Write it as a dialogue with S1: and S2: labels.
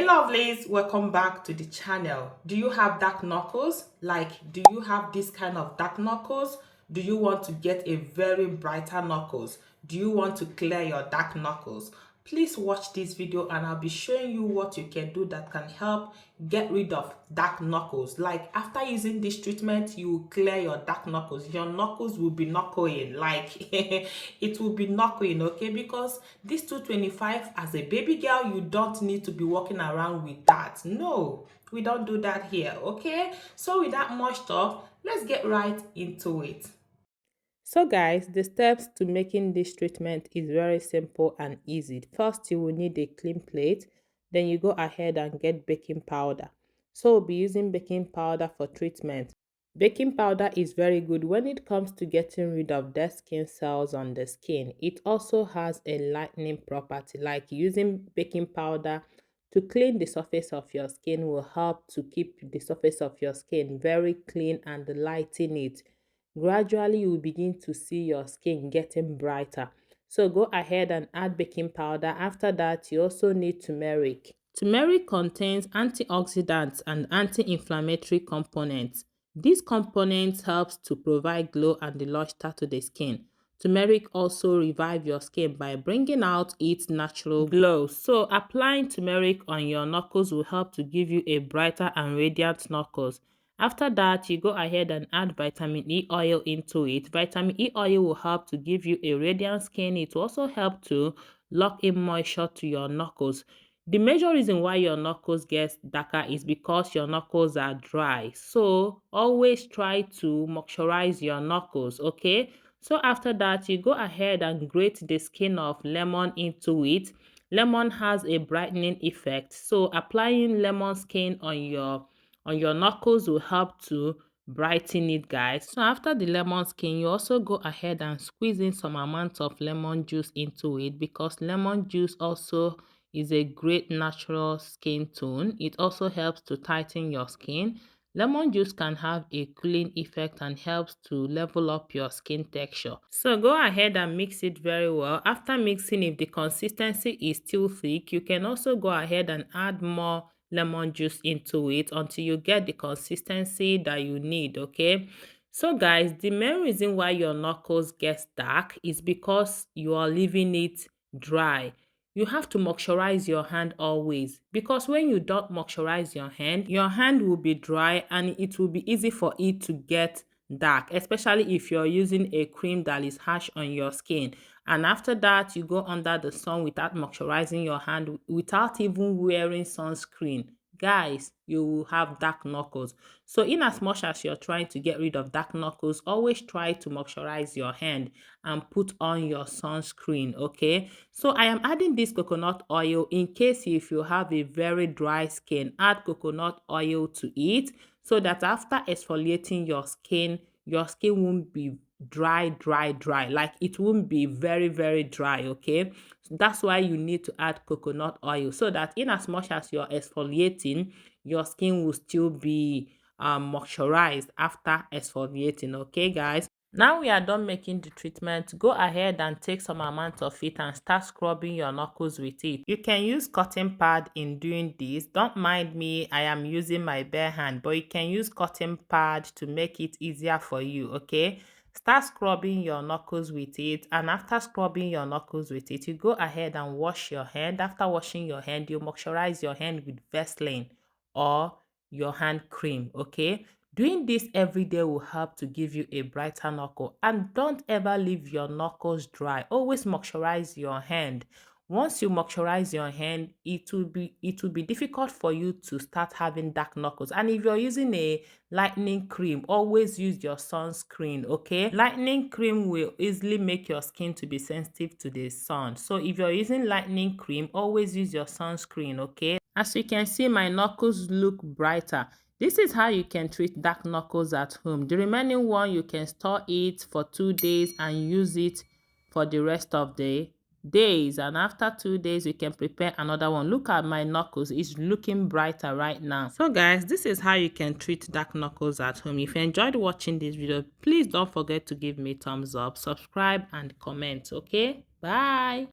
S1: Lovelies, welcome back to the channel. Do you have dark knuckles? Like, do you have this kind of dark knuckles? Do you want to get a very brighter knuckles? Do you want to clear your dark knuckles? Please watch this video and I'll be showing you what you can do that can help get rid of dark knuckles. Like, after using this treatment, you will clear your dark knuckles. Your knuckles will be knuckling, like it will be knuckling, okay? Because this 225, as a baby girl, you don't need to be walking around with that. No, we don't do that here, okay? So without much talk, let's get right into it. So guys, the steps to making this treatment is very simple and easy. First, you will need a clean plate. Then you go ahead and get baking powder. So we'll be using baking powder for treatment. Baking powder is very good when it comes to getting rid of dead skin cells on the skin. It also has a lightening property, like using baking powder to clean the surface of your skin will help to keep the surface of your skin very clean and lighten it. Gradually, you will begin to see your skin getting brighter. So go ahead and add baking powder. After that, you also need turmeric. Turmeric contains antioxidants and anti-inflammatory components. These components helps to provide glow and luster to the skin. Turmeric also revives your skin by bringing out its natural glow. So applying turmeric on your knuckles will help to give you a brighter and radiant knuckles. After that, you go ahead and add vitamin E oil into it. Vitamin E oil will help to give you a radiant skin. It will also help to lock in moisture to your knuckles. The major reason why your knuckles get darker is because your knuckles are dry. So always try to moisturize your knuckles, okay? So after that, you go ahead and grate the skin of lemon into it. Lemon has a brightening effect. So applying lemon skin on your knuckles will help to brighten it, guys. So after the lemon skin, you also go ahead and squeeze in some amount of lemon juice into it, because lemon juice also is a great natural skin tone. It also helps to tighten your skin. Lemon juice can have a cooling effect and helps to level up your skin texture. So go ahead and mix it very well. After mixing, if the consistency is still thick, you can also go ahead and add more lemon juice into it until you get the consistency that you need, okay? So guys, the main reason why your knuckles get dark is because you are leaving it dry. You have to moisturize your hand always, because when you don't moisturize your hand will be dry and it will be easy for it to get dark, especially if you're using a cream that is harsh on your skin. And after that, you go under the sun without moisturizing your hand, without even wearing sunscreen. Guys, you will have dark knuckles. So in as much as you're trying to get rid of dark knuckles, always try to moisturize your hand and put on your sunscreen, okay? So I am adding this coconut oil in case if you have a very dry skin. Add coconut oil to it so that after exfoliating your skin won't be dry. Like, it won't be very dry, okay? So that's why you need to add coconut oil, so that in as much as you're exfoliating, your skin will still be moisturized after exfoliating, okay guys? Now we are done making the treatment. Go ahead and take some amount of it and start scrubbing your knuckles with it. You can use cotton pad in doing this. Don't mind me, I am using my bare hand, but you can use cotton pad to make it easier for you, okay? Start scrubbing your knuckles with it, and after scrubbing your knuckles with it, you go ahead and wash your hand. After washing your hand, you moisturize your hand with Vaseline or your hand cream, okay? Doing this every day will help to give you a brighter knuckle. And don't ever leave your knuckles dry. Always moisturize your hand. Once you moisturize your hand, it will be difficult for you to start having dark knuckles. And if you're using a lightening cream, always use your sunscreen, okay? Lightening cream will easily make your skin to be sensitive to the sun. So if you're using lightening cream, always use your sunscreen, okay? As you can see, my knuckles look brighter. This is how you can treat dark knuckles at home. The remaining one, you can store it for 2 days and use it for the rest of the days. And after 2 days, you can prepare another one. Look at my knuckles. It's looking brighter right now. So guys, this is how you can treat dark knuckles at home. If you enjoyed watching this video, please don't forget to give me a thumbs up, subscribe and comment, okay? Bye.